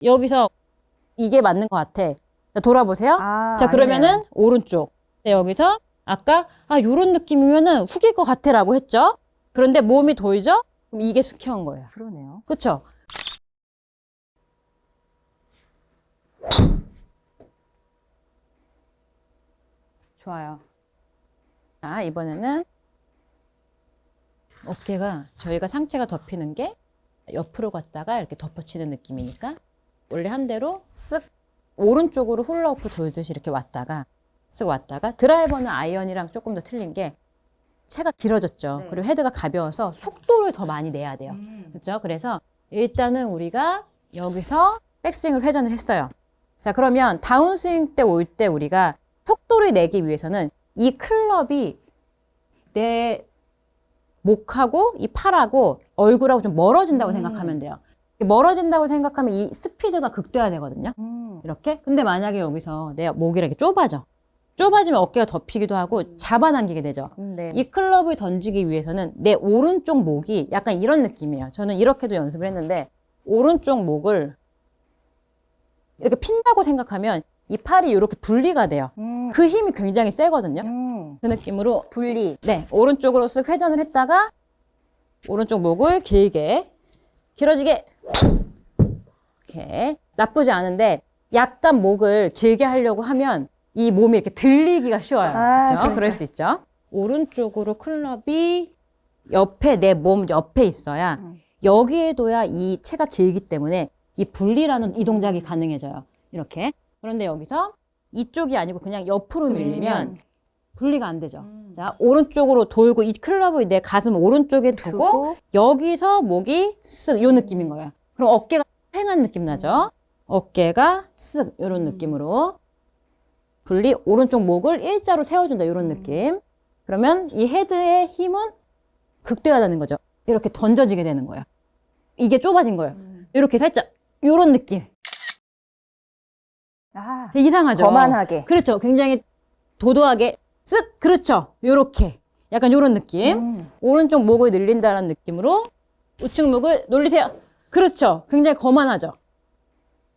여기서 이게 맞는 것 같아. 자, 돌아보세요. 자, 그러면은 아니네요. 오른쪽. 네, 여기서 아까 요런 느낌이면은 훅일 것 같아라고 했죠. 그런데 몸이 돌죠? 그럼 이게 스퀘어인 거예요. 그러네요. 그쵸? 좋아요. 자, 이번에는 어깨가 저희가 상체가 덮이는 게 옆으로 갔다가 이렇게 덮어치는 느낌이니까 원래 한 대로 쓱 오른쪽으로 훌라후프 돌듯이 이렇게 왔다가 쓱 왔다가 드라이버는 아이언이랑 조금 더 틀린 게 채가 길어졌죠. 네. 그리고 헤드가 가벼워서 속도를 더 많이 내야 돼요. 그렇죠? 그래서 일단은 우리가 여기서 백스윙을 회전을 했어요. 자, 그러면 다운스윙 때 올 때 우리가 속도를 내기 위해서는 이 클럽이 내 목하고 이 팔하고 얼굴하고 좀 멀어진다고 생각하면 돼요. 멀어진다고 생각하면 이 스피드가 극대화되거든요. 이렇게. 근데 만약에 여기서 내 목이 이렇게 좁아져. 좁아지면 어깨가 덮이기도 하고 잡아당기게 되죠. 네. 이 클럽을 던지기 위해서는 내 오른쪽 목이 약간 이런 느낌이에요. 저는 이렇게도 연습을 했는데 오른쪽 목을 이렇게 핀다고 생각하면 이 팔이 이렇게 분리가 돼요. 그 힘이 굉장히 세거든요. 그 느낌으로 분리. 네, 오른쪽으로 쓱 회전을 했다가 오른쪽 목을 길게 길어지게 이렇게 나쁘지 않은데 약간 목을 길게 하려고 하면 이 몸이 이렇게 들리기가 쉬워요. 그렇죠? 그러니까. 그럴 수 있죠. 오른쪽으로 클럽이 옆에 내 몸 옆에 있어야 여기에 둬야 이 채가 길기 때문에 이 분리라는 이 동작이 가능해져요. 이렇게. 그런데 여기서 이쪽이 아니고 그냥 옆으로 밀리면 분리가 안 되죠. 자, 오른쪽으로 돌고 이 클럽을 내 가슴 오른쪽에 두고 여기서 목이 쓱 요 느낌인 거예요. 그럼 어깨가 팽한 느낌 나죠? 어깨가 쓱 요런 느낌으로 분리 오른쪽 목을 일자로 세워준다 요런 느낌. 그러면 이 헤드의 힘은 극대화되는 거죠. 이렇게 던져지게 되는 거예요. 이게 좁아진 거예요. 이렇게 살짝 요런 느낌. 되게 이상하죠? 거만하게. 그렇죠. 굉장히 도도하게 쓱 그렇죠. 요렇게 약간 요런 느낌. 오른쪽 목을 늘린다는 느낌으로 우측 목을 놀리세요. 그렇죠. 굉장히 거만하죠.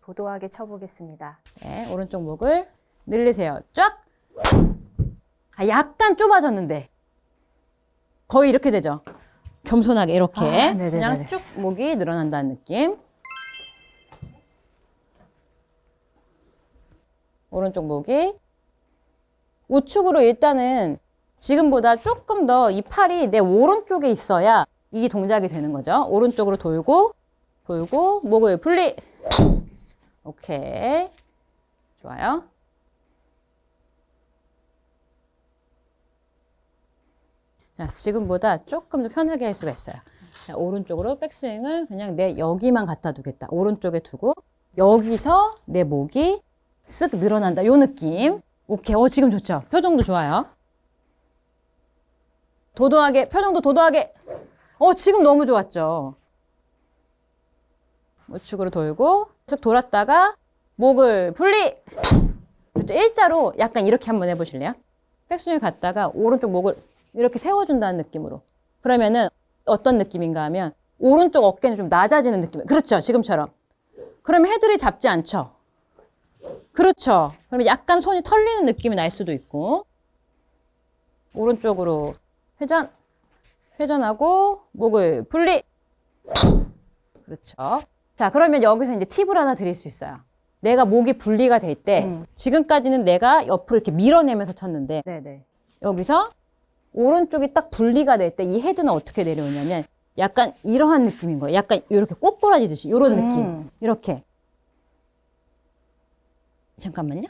도도하게 쳐보겠습니다. 네, 오른쪽 목을 늘리세요. 쫙. 약간 좁아졌는데 거의 이렇게 되죠. 겸손하게 이렇게 네네네네. 그냥 쭉 목이 늘어난다는 느낌. 오른쪽 목이 우측으로 일단은 지금보다 조금 더 이 팔이 내 오른쪽에 있어야 이 동작이 되는 거죠. 오른쪽으로 돌고 목을 분리. 오케이. 좋아요. 자, 지금보다 조금 더 편하게 할 수가 있어요. 자, 오른쪽으로 백스윙을 그냥 내 여기만 갖다 두겠다. 오른쪽에 두고 여기서 내 목이 쓱 늘어난다. 요 느낌. 오케이. 지금 좋죠? 표정도 좋아요. 도도하게, 표정도 도도하게. 지금 너무 좋았죠? 우측으로 돌고 쓱 돌았다가 목을 분리. 그렇죠? 일자로 약간 이렇게 한번 해보실래요? 백스윙 갔다가 오른쪽 목을 이렇게 세워준다는 느낌으로. 그러면은 어떤 느낌인가 하면 오른쪽 어깨는 좀 낮아지는 느낌. 그렇죠. 지금처럼. 그러면 헤드를 잡지 않죠. 그렇죠. 그러면 약간 손이 털리는 느낌이 날 수도 있고. 오른쪽으로 회전하고 목을 분리. 그렇죠. 자, 그러면 여기서 이제 팁을 하나 드릴 수 있어요. 내가 목이 분리가 될 때 지금까지는 내가 옆으로 이렇게 밀어내면서 쳤는데 네네. 여기서 오른쪽이 딱 분리가 될 때 이 헤드는 어떻게 내려오냐면 약간 이러한 느낌인 거예요. 약간 이렇게 꼬꾸라지듯이 이런 느낌. 이렇게. 잠깐만요.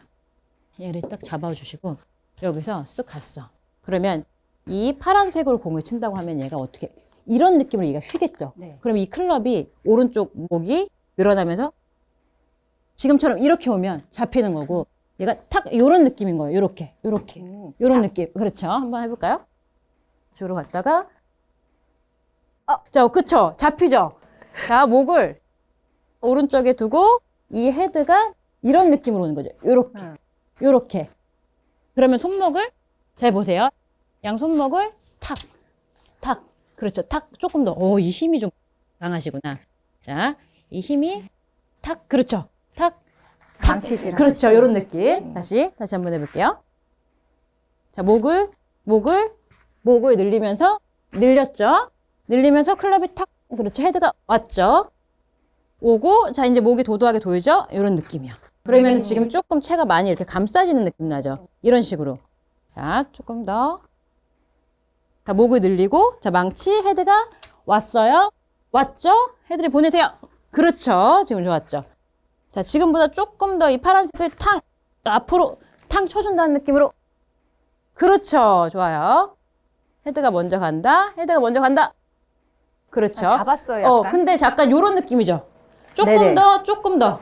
얘를 딱 잡아주시고 여기서 쓱 갔어. 그러면 이 파란색으로 공을 친다고 하면 얘가 어떻게 이런 느낌으로 얘가 휘겠죠. 네. 그럼 이 클럽이 오른쪽 목이 늘어나면서 지금처럼 이렇게 오면 잡히는 거고 얘가 탁 이런 느낌인 거예요. 이렇게 이런 느낌. 그렇죠. 한번 해볼까요? 주로 갔다가 자, 그쵸? 잡히죠? 자, 목을 오른쪽에 두고 이 헤드가 이런 느낌으로 오는 거죠. 요렇게. 그러면 손목을 잘 보세요. 양 손목을 탁. 그렇죠. 탁. 조금 더. 이 힘이 좀 강하시구나. 자, 이 힘이 탁, 그렇죠. 탁, 망치질. 그렇죠. 이런 느낌. 다시 한번 해볼게요. 자, 목을 늘리면서, 늘렸죠? 늘리면서 클럽이 탁, 그렇죠. 헤드가 왔죠? 오고, 자, 이제 목이 도도하게 돌죠? 이런 느낌이요. 그러면 지금 조금 채가 많이 이렇게 감싸지는 느낌 나죠? 이런 식으로. 자, 조금 더. 자, 목을 늘리고, 자, 망치, 헤드가 왔어요? 왔죠? 헤드를 보내세요. 그렇죠. 지금 좋았죠? 자, 지금보다 조금 더 이 파란색을 탕, 앞으로 탕 쳐준다는 느낌으로. 그렇죠. 좋아요. 헤드가 먼저 간다. 헤드가 먼저 간다. 그렇죠. 잡았어요. 약간. 근데 잠깐 요런 느낌이죠. 네네. 조금 더.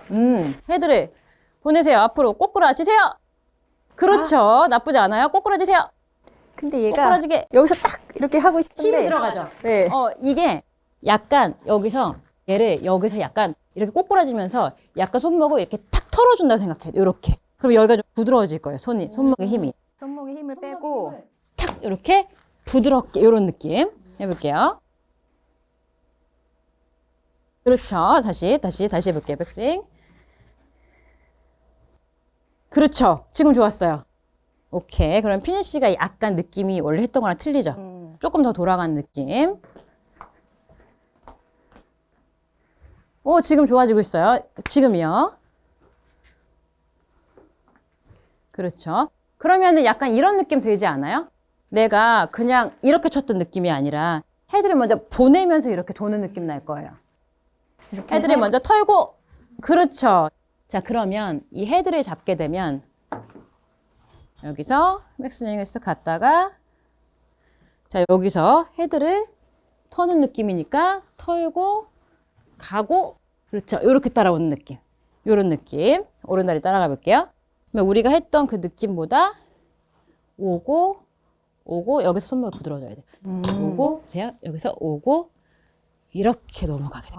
헤드를 보내세요. 앞으로 꼬꾸라지세요. 그렇죠. 나쁘지 않아요. 꼬꾸라지세요. 근데 얘가 꼬꾸라지게. 여기서 딱 이렇게 하고 싶은데 힘이 들어가죠. 네. 이게 약간 여기서 얘를 여기서 약간 이렇게 꼬꾸라지면서 약간 손목을 이렇게 탁 털어준다고 생각해요. 이렇게. 그럼 여기가 좀 부드러워질 거예요. 손목의 힘이. 손목에 힘을 빼고 탁 이렇게 부드럽게 이런 느낌 해볼게요. 그렇죠. 다시 해볼게요. 백스윙. 그렇죠. 지금 좋았어요. 오케이. 그럼 피니쉬가 약간 느낌이 원래 했던 거랑 틀리죠? 조금 더 돌아간 느낌. 지금 좋아지고 있어요. 지금이요. 그렇죠. 그러면은 약간 이런 느낌 들지 않아요? 내가 그냥 이렇게 쳤던 느낌이 아니라 헤드를 먼저 보내면서 이렇게 도는 느낌 날 거예요. 이렇게 헤드를 해서 먼저 털고, 그렇죠. 자, 그러면 이 헤드를 잡게 되면 여기서 백스윙을 쓱 갔다가, 자, 여기서 헤드를 터는 느낌이니까 털고 가고, 그렇죠. 이렇게 따라오는 느낌. 이런 느낌. 오른다리 따라가 볼게요. 그러면 우리가 했던 그 느낌보다 오고 여기서 손목을 부드러워져야 돼. 오고, 제가 여기서 오고 이렇게 넘어가게 돼.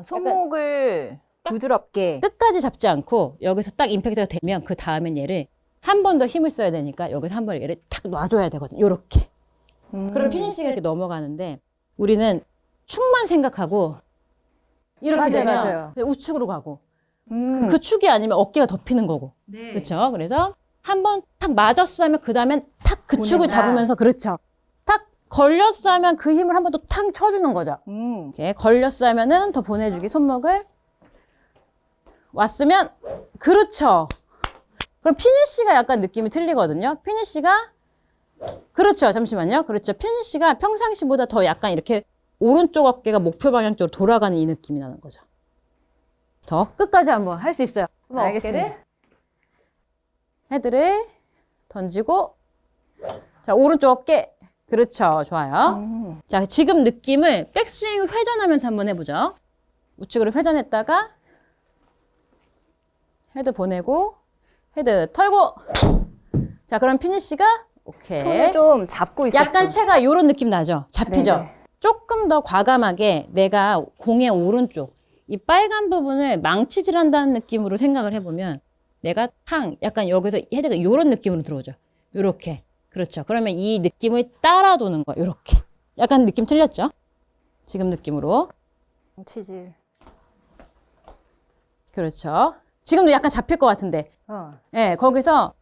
손목을 부드럽게 끝까지 잡지 않고 여기서 딱 임팩트가 되면 그 다음엔 얘를 한 번 더 힘을 써야 되니까 여기서 한 번 얘를 탁 놔줘야 되거든요. 요렇게. 그럼 피니시가 이렇게 넘어가는데 우리는 축만 생각하고 이렇게 맞아요, 되면 맞아요. 우측으로 가고 그 축이 아니면 어깨가 덮이는 거고. 그렇죠? 그래서 한 번 탁 맞았어 하면 그 다음엔 탁 그 축을 보낸다. 잡으면서 그렇죠. 탁 걸렸어 하면 그 힘을 한 번 더 탁 쳐주는 거죠. 이렇게 걸렸어 하면은 더 보내주기 손목을 왔으면 그렇죠. 그럼 피니쉬가 약간 느낌이 틀리거든요. 피니쉬가 그렇죠. 잠시만요. 그렇죠. 피니쉬가 평상시보다 더 약간 이렇게 오른쪽 어깨가 목표 방향 쪽으로 돌아가는 이 느낌이 나는 거죠. 더 끝까지 한번 할 수 있어요. 한번 알겠습니다. 어깨를 헤드를 던지고 자 오른쪽 어깨 그렇죠. 좋아요. 자 지금 느낌을 백스윙 회전하면서 한번 해보죠. 우측으로 회전했다가 헤드 보내고 헤드 털고 자 그럼 피니쉬가 오케이. 손을 좀 잡고 있었어요. 약간 채가 이런 느낌 나죠? 잡히죠? 네네. 조금 더 과감하게 내가 공의 오른쪽 이 빨간 부분을 망치질한다는 느낌으로 생각을 해보면 내가 탕 약간 여기서 헤드가 이런 느낌으로 들어오죠. 요렇게. 그렇죠. 그러면 이 느낌을 따라 도는 거 요렇게. 약간 느낌 틀렸죠? 지금 느낌으로. 치질. 그렇죠. 지금도 약간 잡힐 것 같은데. 예, 거기서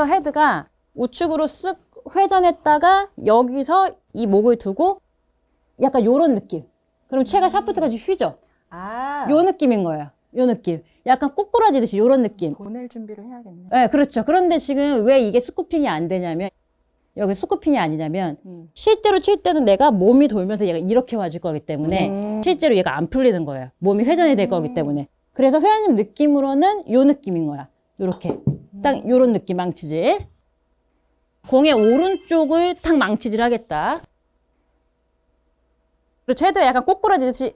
헤드가 우측으로 쓱 회전했다가 여기서 이 목을 두고 약간 요런 느낌. 그럼 채가 샤프트까지 휘죠? 요 느낌인 거예요. 요 느낌. 약간 꼬꾸라지듯이 요런 느낌. 보낼 준비를 해야겠네. 네, 그렇죠. 그런데 지금 왜 이게 스쿠핑이 안 되냐면, 여기 스쿠핑이 아니냐면, 실제로 칠 때는 내가 몸이 돌면서 얘가 이렇게 와줄 거기 때문에, 실제로 얘가 안 풀리는 거예요. 몸이 회전이 될 거기 때문에. 그래서 회원님 느낌으로는 요 느낌인 거야. 요렇게. 딱 요런 느낌 망치질. 공의 오른쪽을 탁 망치질 하겠다. 그렇죠. 헤드가 약간 꼬꾸라지듯이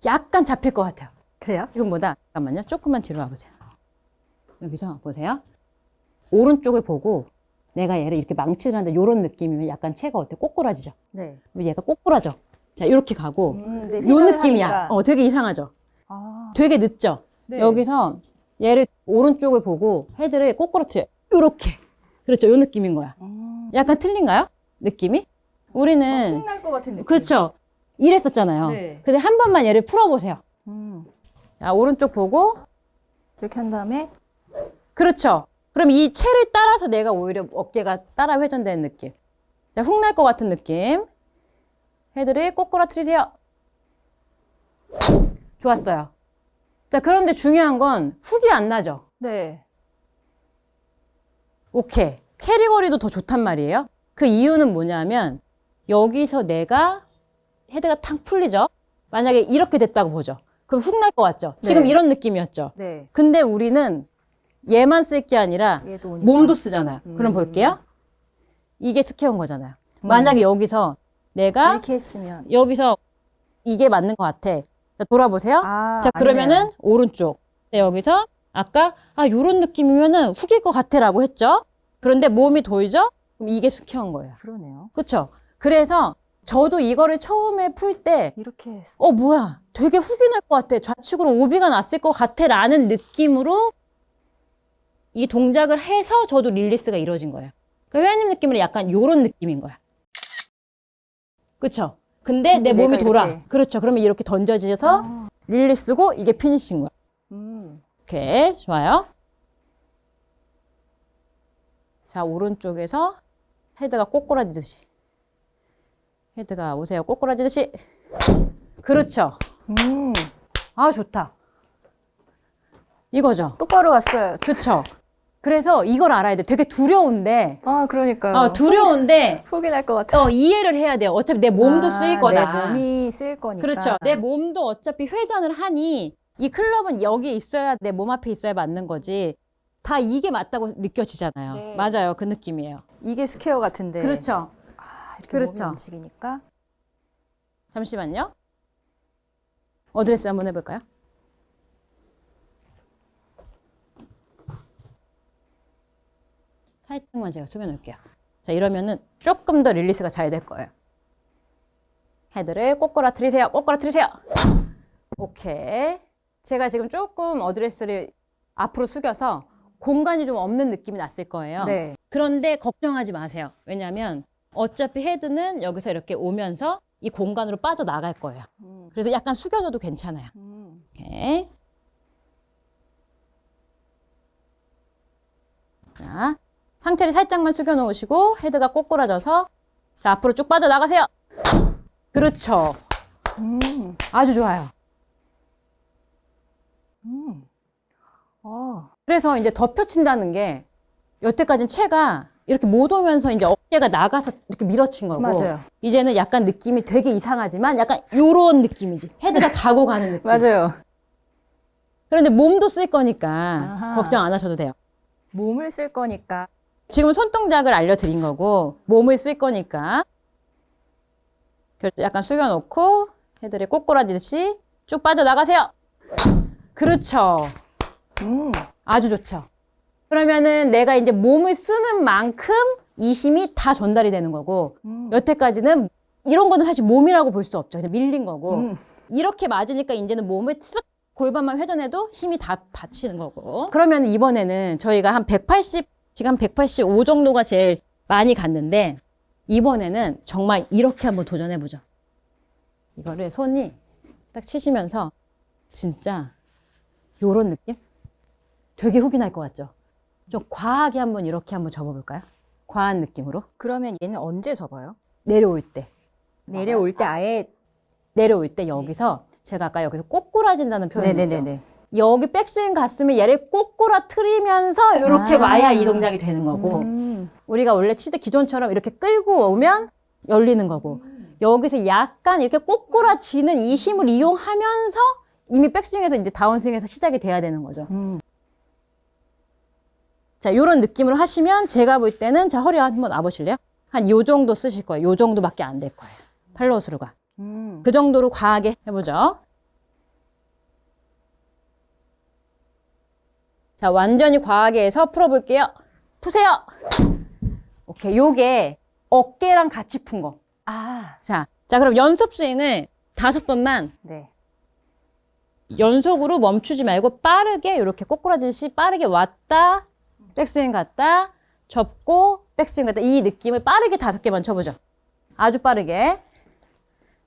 약간 잡힐 것 같아요. 그래요? 지금보다 잠깐만요. 조금만 뒤로 와보세요. 여기서 보세요. 오른쪽을 보고 내가 얘를 이렇게 망치를 하는데 이런 느낌이면 약간 채가 어때? 꼬꾸라지죠? 네. 그럼 얘가 꼬꾸라져. 자, 이렇게 가고 네, 요 회전을 느낌이야. 하니까. 되게 이상하죠? 아, 되게 늦죠? 네. 여기서 얘를 오른쪽을 보고 헤드를 꼬꾸라뜨려. 요렇게. 그렇죠. 요 느낌인 거야. 약간 틀린가요? 느낌이? 우리는 신날 것 같은 느낌. 그렇죠. 이랬었잖아요. 네. 근데 한 번만 얘를 풀어보세요. 음. 자, 오른쪽 보고. 이렇게 한 다음에 그렇죠. 그럼 이 채를 따라서 내가 오히려 어깨가 따라 회전되는 느낌. 자, 훅 날 것 같은 느낌. 헤드를 꼬꾸라트리세요. 좋았어요. 자, 그런데 중요한 건 훅이 안 나죠. 네. 오케이. 캐리거리도 더 좋단 말이에요. 그 이유는 뭐냐면 여기서 내가 헤드가 탁 풀리죠. 만약에 이렇게 됐다고 보죠. 그럼 훅 날 것 같죠. 지금 네. 이런 느낌이었죠. 네. 근데 우리는 얘만 쓸 게 아니라 얘도 오니까. 몸도 쓰잖아요. 그럼 볼게요. 이게 스퀘어인 거잖아요. 만약에 여기서 내가 이렇게 했으면 여기서 이게 맞는 것 같아. 자, 돌아보세요. 아, 자, 그러면은 아니네요. 오른쪽. 네, 여기서 아까 요런 느낌이면은 훅일 것 같아라고 했죠. 그런데 몸이 돌죠? 그럼 이게 스퀘어인 거예요. 그러네요. 그렇죠? 그래서 저도 이거를 처음에 풀 때 이렇게 했어. 뭐야, 되게 훅이 날 것 같아. 좌측으로 오비가 났을 것 같아. 라는 느낌으로 이 동작을 해서 저도 릴리스가 이루어진 거예요. 그러니까 회원님 느낌은 약간 요런 느낌인 거야. 그쵸? 근데 내 내가 몸이 돌아. 이렇게. 그렇죠. 그러면 이렇게 던져져서 아. 릴리스고 이게 피니시인 거야. 음. 오케이. 좋아요. 자, 오른쪽에서 헤드가 꼬꾸라지듯이. 헤드가 오세요. 꼬꾸라지듯이. 그렇죠. 음. 좋다. 이거죠. 똑바로 갔어요. 그쵸. 그래서 이걸 알아야 돼. 되게 두려운데, 아, 그러니까요. 두려운데, 훅이 날 것 같아. 이해를 해야 돼요. 어차피 내 몸도 쓰일 거다. 내 몸이 쓰일 거니까. 그렇죠. 내 몸도 어차피 회전을 하니, 이 클럽은 여기 있어야, 내 몸 앞에 있어야 맞는 거지. 다 이게 맞다고 느껴지잖아요. 네. 맞아요. 그 느낌이에요. 이게 스퀘어 같은데. 그렇죠. 이렇게 그렇죠. 몸이 움직이니까. 잠시만요. 어드레스 한번 해볼까요? 살짝만 제가 숙여놓을게요. 자, 이러면은 조금 더 릴리스가 잘 될 거예요. 헤드를 꼬꾸라트리세요. 꼬꾸라트리세요. 오케이. 제가 지금 조금 어드레스를 앞으로 숙여서 공간이 좀 없는 느낌이 났을 거예요. 네. 그런데 걱정하지 마세요. 왜냐하면 어차피 헤드는 여기서 이렇게 오면서 이 공간으로 빠져나갈 거예요. 그래서 약간 숙여줘도 괜찮아요. 오케이. 자, 상체를 살짝만 숙여 놓으시고 헤드가 꼬꾸라져서 자, 앞으로 쭉 빠져나가세요. 그렇죠. 아주 좋아요. 그래서 이제 덮여친다는 게 여태까지는 채가 이렇게 못 오면서 이제 어깨가 나가서 이렇게 밀어친 거고 맞아요. 이제는 약간 느낌이 되게 이상하지만 약간 요런 느낌이지. 헤드가 가고 가는 느낌. 맞아요. 그런데 몸도 쓸 거니까 아하. 걱정 안 하셔도 돼요. 몸을 쓸 거니까. 지금 손동작을 알려드린 거고 몸을 쓸 거니까 약간 숙여놓고 헤드를 꼬꾸라지듯이 쭉 빠져나가세요. 그렇죠. 아주 좋죠. 그러면은 내가 이제 몸을 쓰는 만큼 이 힘이 다 전달이 되는 거고 여태까지는 이런 거는 사실 몸이라고 볼 수 없죠. 그냥 밀린 거고 이렇게 맞으니까 이제는 몸을 쓱 골반만 회전해도 힘이 다 받치는 거고 그러면 이번에는 저희가 한 180, 지금 한 185 정도가 제일 많이 갔는데 이번에는 정말 이렇게 한번 도전해보죠. 이거를 손이 딱 치시면서 진짜 요런 느낌? 되게 훅이 날 것 같죠? 좀 과하게 한번 이렇게 한번 접어볼까요? 과한 느낌으로. 그러면 얘는 언제 접어요? 내려올 때. 내려올 때 아예. 내려올 때 여기서 제가 아까 여기서 꼬꾸라진다는 표현을 했죠. 네네네네. 여기 백스윙 갔으면 얘를 꼬꾸라트리면서 이렇게 와야 이 동작이 되는 거고 우리가 원래 치드 기존처럼 이렇게 끌고 오면 열리는 거고 여기서 약간 이렇게 꼬꾸라지는 이 힘을 이용하면서 이미 백스윙에서 이제 다운스윙에서 시작이 돼야 되는 거죠. 자, 요런 느낌으로 하시면 제가 볼 때는 자, 허리 한번 놔보실래요? 한 요 정도 쓰실 거예요. 요 정도밖에 안 될 거예요. 팔로우스루가. 그 정도로 과하게 해보죠. 자, 완전히 과하게 해서 풀어볼게요. 푸세요. 오케이, 요게 어깨랑 같이 푼 거. 자, 그럼 연습 스윙을 5번만 네. 연속으로 멈추지 말고 빠르게 이렇게 꼬꾸라지듯이 빠르게 왔다 백스윙 갔다 접고 백스윙 갔다 이 느낌을 빠르게 5개만 쳐보죠. 아주 빠르게.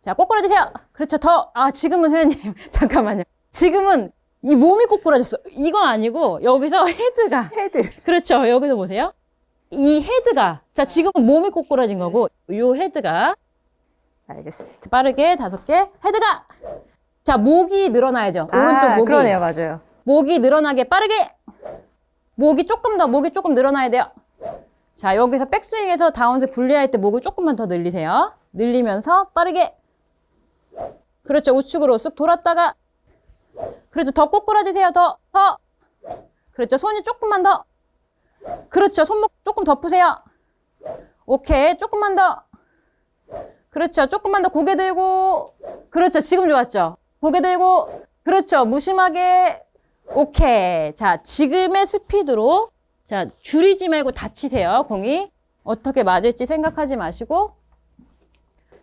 자, 꼬꾸라지세요. 그렇죠. 더. 아, 지금은 회원님. 잠깐만요. 지금은 이 몸이 꼬꾸라졌어. 이건 아니고 여기서 헤드가. 헤드. 그렇죠. 여기서 보세요. 이 헤드가. 자, 지금은 몸이 꼬꾸라진 거고 요 헤드가. 알겠습니다. 빠르게 5개. 헤드가. 자, 목이 늘어나야죠. 오른쪽 목이. 그러네요. 맞아요. 목이 늘어나게 빠르게. 목이 조금 늘어나야 돼요. 자, 여기서 백스윙에서 다운스 분리할 때 목을 조금만 더 늘리세요. 늘리면서 빠르게. 그렇죠. 우측으로 쓱 돌았다가. 그렇죠. 더 꼬꾸라지세요. 더. 그렇죠. 손이 조금만 더. 그렇죠. 손목 조금 더 푸세요. 오케이. 조금만 더. 그렇죠. 조금만 더 고개 들고. 그렇죠. 지금 좋았죠. 고개 들고. 그렇죠. 무심하게. 오케이. 자, 지금의 스피드로. 자, 줄이지 말고 다치세요. 공이. 어떻게 맞을지 생각하지 마시고.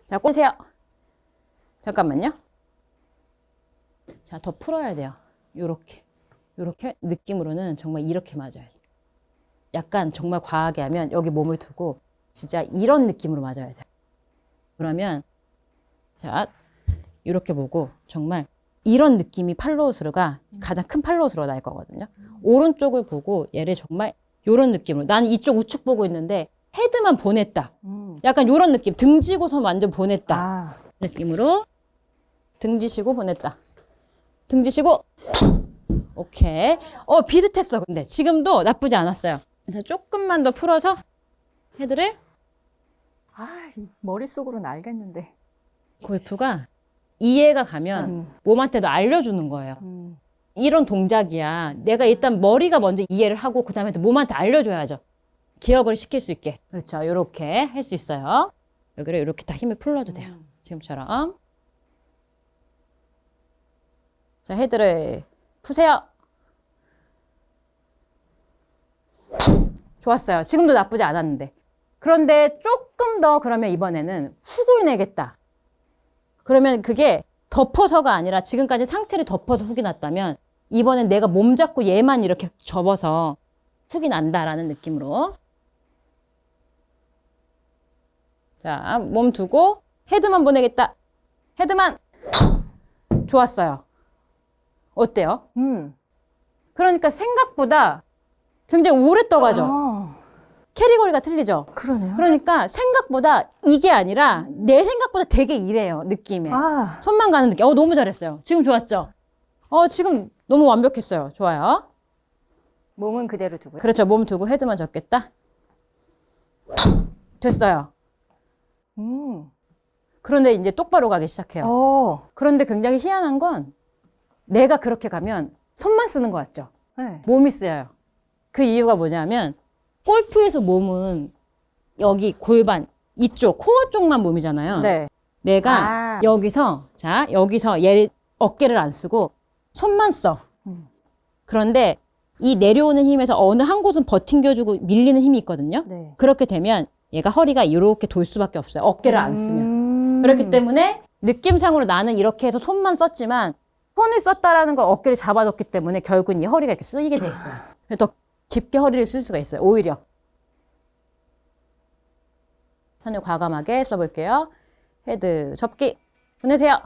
자, 꼬세요. 잠깐만요. 자, 더 풀어야 돼요. 요렇게. 요렇게 느낌으로는 정말 이렇게 맞아야 돼요. 약간 정말 과하게 하면 여기 몸을 두고 진짜 이런 느낌으로 맞아야 돼요. 그러면 자, 이렇게 보고 정말 이런 느낌이 팔로우스루가 가장 큰 팔로우스루가 날 거거든요. 오른쪽을 보고 얘를 정말 이런 느낌으로 나는 이쪽 우측 보고 있는데 헤드만 보냈다. 약간 이런 느낌. 등지고서 완전 보냈다. 아, 느낌으로 등지시고 보냈다. 등지시고 오케이. 비슷했어. 근데 지금도 나쁘지 않았어요. 자, 조금만 더 풀어서 헤드를. 머릿속으로는 알겠는데. 골프가 이해가 가면 몸한테도 알려주는 거예요. 이런 동작이야. 내가 일단 머리가 먼저 이해를 하고 그 다음에 몸한테 알려줘야죠. 기억을 시킬 수 있게. 그렇죠. 이렇게 할 수 있어요. 여기를 이렇게 다 힘을 풀러도 돼요. 지금처럼. 자, 헤드를 푸세요. 좋았어요. 지금도 나쁘지 않았는데. 그런데 조금 더 그러면 이번에는 훅을 내겠다. 그러면 그게 덮어서가 아니라 지금까지 상체를 덮어서 훅이 났다면 이번엔 내가 몸 잡고 얘만 이렇게 접어서 훅이 난다라는 느낌으로. 자, 몸 두고 헤드만 보내겠다. 헤드만. 좋았어요. 어때요? 그러니까 생각보다 굉장히 오래 떠가죠. 캐리거리가 틀리죠. 그러네요. 그러니까 생각보다 이게 아니라 내 생각보다 되게 이래요. 느낌에. 손만 가는 느낌. 너무 잘했어요. 지금 좋았죠? 지금 너무 완벽했어요. 좋아요. 몸은 그대로 두고요. 그렇죠. 몸 두고 헤드만 접겠다. 됐어요. 그런데 이제 똑바로 가기 시작해요. 그런데 굉장히 희한한 건 내가 그렇게 가면 손만 쓰는 것 같죠? 네. 몸이 쓰여요. 그 이유가 뭐냐면 골프에서 몸은 여기 골반 이쪽 코어 쪽만 몸이잖아요. 네. 내가 여기서 얘를 어깨를 안 쓰고 손만 써. 그런데 이 내려오는 힘에서 어느 한 곳은 버팅겨주고 밀리는 힘이 있거든요. 네. 그렇게 되면 얘가 허리가 이렇게 돌 수밖에 없어요. 어깨를 안 쓰면. 그렇기 때문에 느낌상으로 나는 이렇게 해서 손만 썼지만 손을 썼다라는 걸 어깨를 잡아뒀기 때문에 결국은 이 허리가 이렇게 쓰이게 돼 있어요. 그래서 더 깊게 허리를 쓸 수가 있어요. 오히려. 손을 과감하게 써볼게요. 헤드 접기 보내세요.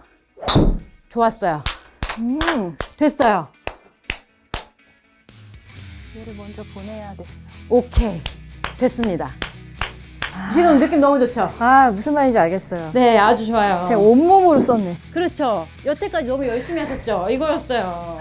좋았어요. 됐어요. 얘를 먼저 보내야 됐어. 오케이. 됐습니다. 지금 느낌 너무 좋죠? 무슨 말인지 알겠어요. 네, 아주 좋아요. 제가 온몸으로 썼네. 그렇죠. 여태까지 너무 열심히 하셨죠? 이거였어요.